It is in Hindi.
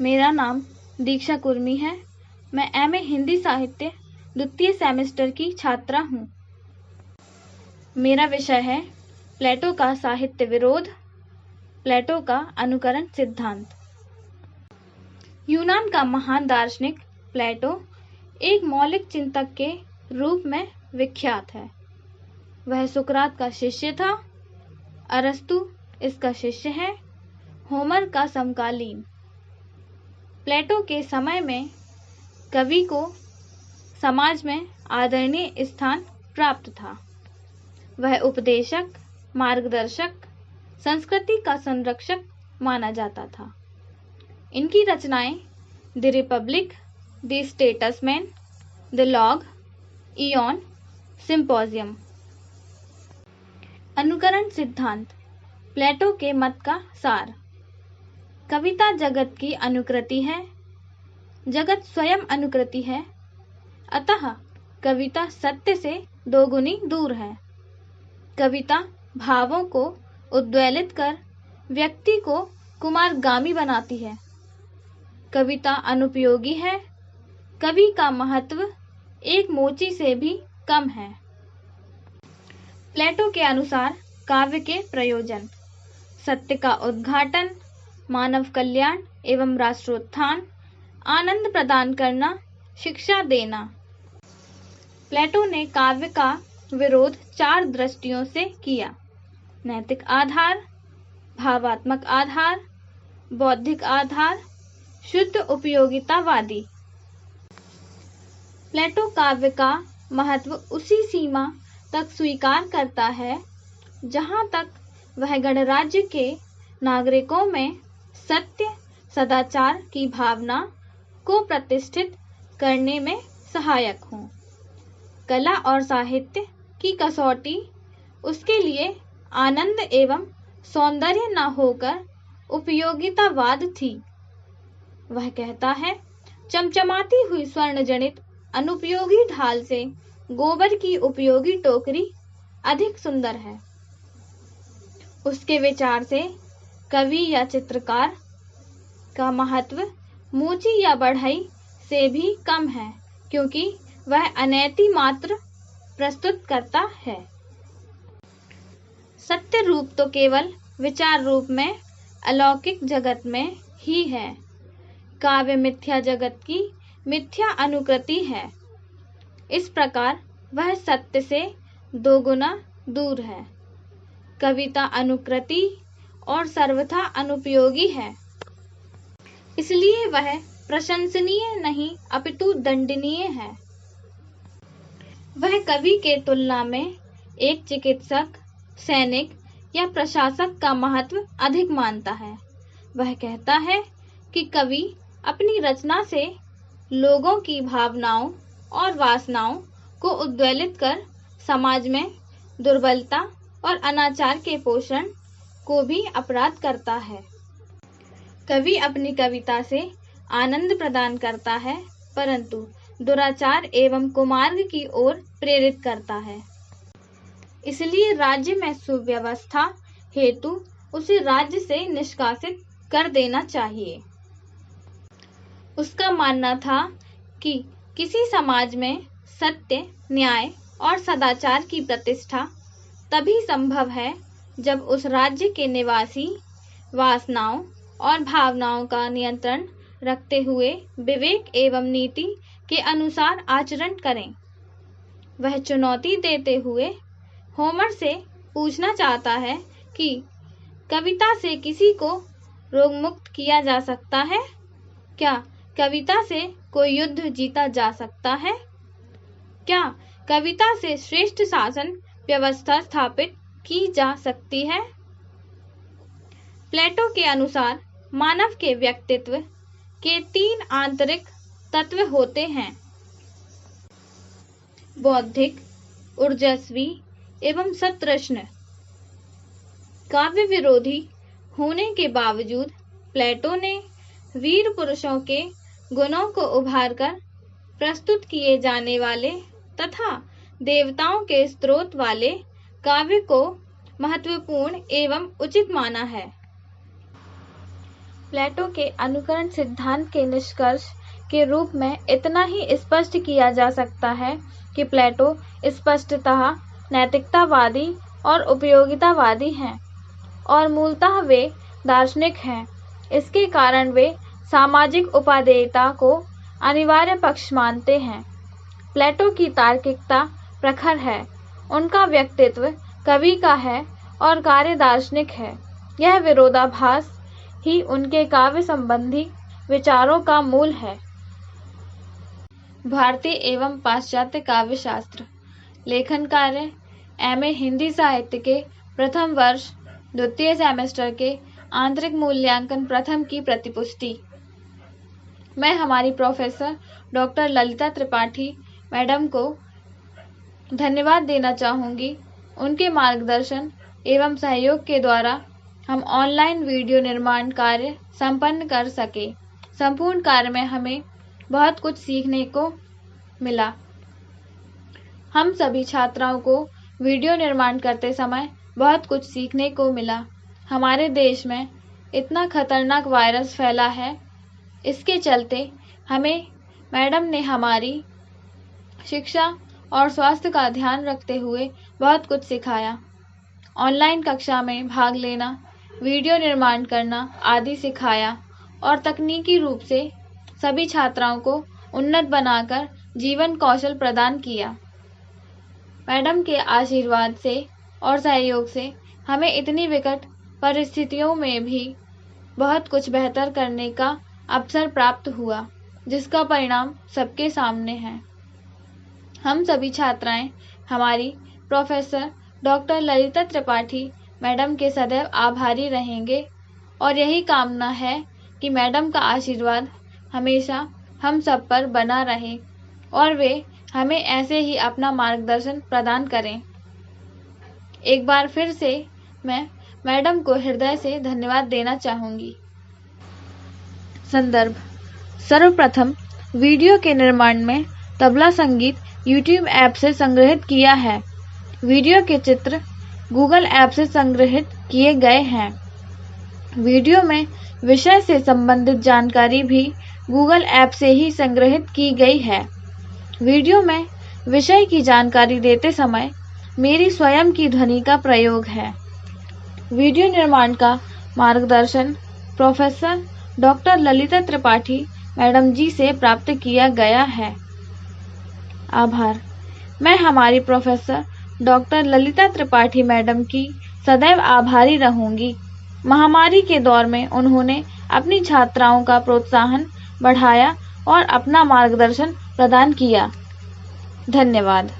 मेरा नाम दीक्षा कुर्मी है। मैं एमए हिंदी साहित्य द्वितीय सेमेस्टर की छात्रा हूँ। मेरा विषय है प्लेटो का साहित्य विरोध, प्लेटो का अनुकरण सिद्धांत। यूनान का महान दार्शनिक प्लेटो एक मौलिक चिंतक के रूप में विख्यात है। वह सुकरात का शिष्य था। अरस्तु इसका शिष्य है। होमर का समकालीन। प्लेटो के समय में कवि को समाज में आदरणीय स्थान प्राप्त था। वह उपदेशक, मार्गदर्शक, संस्कृति का संरक्षक माना जाता था। इनकी रचनाएं the Republic, the statesman, the log, ion, symposium. अनुकरण सिद्धांत प्लेटो के मत का सार। कविता जगत की अनुकृति है। जगत स्वयं अनुकृति है, अतः कविता सत्य से दोगुनी दूर है। कविता भावों को उद्वेलित कर व्यक्ति को कुमारगामी बनाती है। कविता अनुपयोगी है। कवि का महत्व एक मोची से भी कम है। प्लेटो के अनुसार काव्य के प्रयोजन: सत्य का उद्घाटन, मानव कल्याण एवं राष्ट्रोत्थान, आनंद प्रदान करना, शिक्षा देना। प्लेटो ने काव्य का विरोध 4 दृष्टियों से किया: नैतिक आधार, भावात्मक आधार, बौद्धिक आधार, शुद्ध उपयोगितावादी। प्लेटो काव्य का महत्व उसी सीमा तक स्वीकार करता है जहां तक वह गणराज्य के नागरिकों में सत्य, सदाचार की भावना को प्रतिष्ठित करने में सहायक हो। कला और साहित्य की कसौटी उसके लिए आनंद एवं सौंदर्य न होकर उपयोगितावाद थी। वह कहता है, चमचमाती हुई स्वर्ण जनित अनुपयोगी ढाल से गोबर की उपयोगी टोकरी अधिक सुंदर है। उसके विचार से कवि या चित्रकार का महत्व मोची या बढ़ई से भी कम है, क्योंकि वह अनैति मात्र प्रस्तुत करता है। सत्य रूप तो केवल विचार रूप में अलौकिक जगत में ही है। काव्य मिथ्या जगत की मिथ्या अनुकृति है। इस प्रकार वह सत्य से दोगुना दूर है। कविता अनुकृति और सर्वथा अनुपयोगी है, इसलिए वह प्रशंसनीय नहीं अपितु दंडनीय है। वह कवि के तुलना में एक चिकित्सक, सैनिक या प्रशासक का महत्व अधिक मानता है। वह कहता है कि कवि अपनी रचना से लोगों की भावनाओं और वासनाओं को उद्वेलित कर समाज में दुर्बलता और अनाचार के पोषण को भी अपराध करता है। कवि अपनी कविता से आनंद प्रदान करता है, परंतु दुराचार एवं कुमार्ग की ओर प्रेरित करता है। इसलिए राज्य में सुव्यवस्था हेतु उसे राज्य से निष्कासित कर देना चाहिए। उसका मानना था कि किसी समाज में सत्य, न्याय और सदाचार की प्रतिष्ठा तभी संभव है जब उस राज्य के निवासी वासनाओं और भावनाओं का नियंत्रण रखते हुए विवेक एवं नीति के अनुसार आचरण करें। वह चुनौती देते हुए होमर से पूछना चाहता है कि कविता से किसी को रोगमुक्त किया जा सकता है? क्या कविता से कोई युद्ध जीता जा सकता है? क्या कविता से श्रेष्ठ शासन व्यवस्था स्थापित की जा सकती है? प्लेटो के अनुसार मानव के व्यक्तित्व के 3 आंतरिक तत्व होते हैं: बौद्धिक, ऊर्जस्वी एवं सतृष्ण। काव्य विरोधी होने के बावजूद प्लेटो ने वीर पुरुषों के गुणों को उभारकर प्रस्तुत किए जाने वाले तथा देवताओं के स्रोत वाले काव्य को महत्वपूर्ण एवं उचित माना है। प्लेटो के अनुकरण सिद्धांत के निष्कर्ष के रूप में इतना ही स्पष्ट किया जा सकता है कि प्लेटो स्पष्टतः नैतिकतावादी और उपयोगितावादी हैं और मूलतः वे दार्शनिक हैं। इसके कारण वे सामाजिक उपादेयता को अनिवार्य पक्ष मानते हैं। प्लेटो की तार्किकता प्रखर है, उनका व्यक्तित्व कवि का है और कार्य दार्शनिक है। यह विरोधाभास ही उनके काव्य संबंधी विचारों का मूल है। भारतीय एवं पाश्चात्य काव्य शास्त्र लेखन कार्य एमए हिंदी साहित्य के प्रथम वर्ष द्वितीय सेमेस्टर के आंतरिक मूल्यांकन प्रथम की प्रतिपुष्टि। मैं हमारी professor doctor Lalita Tripathi madam को धन्यवाद देना चाहूँगी। उनके मार्गदर्शन एवं सहयोग के द्वारा हम ऑनलाइन वीडियो निर्माण कार्य संपन्न कर सके। संपूर्ण कार्य में हमें बहुत कुछ सीखने को मिला। हम सभी छात्राओं को वीडियो निर्माण करते समय बहुत कुछ सीखने को मिला। हमारे देश में इतना खतरनाक वायरस फैला है, इसके चलते हमें मैडम ने हमारी शिक्षा और स्वास्थ्य का ध्यान रखते हुए बहुत कुछ सिखाया। ऑनलाइन कक्षा में भाग लेना, वीडियो निर्माण करना आदि सिखाया और तकनीकी रूप से सभी छात्राओं को उन्नत बनाकर जीवन कौशल प्रदान किया। मैडम के आशीर्वाद से और सहयोग से हमें इतनी विकट परिस्थितियों में भी बहुत कुछ बेहतर करने का अवसर प्राप्त हुआ, जिसका परिणाम सबके सामने है। हम सभी छात्राएं हमारी professor doctor Lalita Tripathi madam के सदैव आभारी रहेंगे और यही कामना है कि मैडम का आशीर्वाद हमेशा हम सब पर बना रहे और वे हमें ऐसे ही अपना मार्गदर्शन प्रदान करें। एक बार फिर से मैं मैडम को हृदय से धन्यवाद देना चाहूँगी। संदर्भ। सर्वप्रथम वीडियो के निर्माण में तबला संगीत यूट्यूब ऐप से संग्रहित किया है। वीडियो के चित्र गूगल ऐप से संग्रहित किए गए हैं। वीडियो में विषय से संबंधित जानकारी भी गूगल ऐप से ही संग्रहित की गई है। वीडियो में विषय की जानकारी देते समय मेरी स्वयं की ध्वनि का प्रयोग है। वीडियो निर्माण का मार्गदर्शन professor doctor Lalita Tripathi madam ji से प्राप्त किया गया है। आभार। मैं हमारी professor doctor Lalita Tripathi madam की सदैव आभारी रहूंगी। महामारी के दौर में उन्होंने अपनी छात्राओं का प्रोत्साहन बढ़ाया और अपना मार्गदर्शन प्रदान किया। धन्यवाद।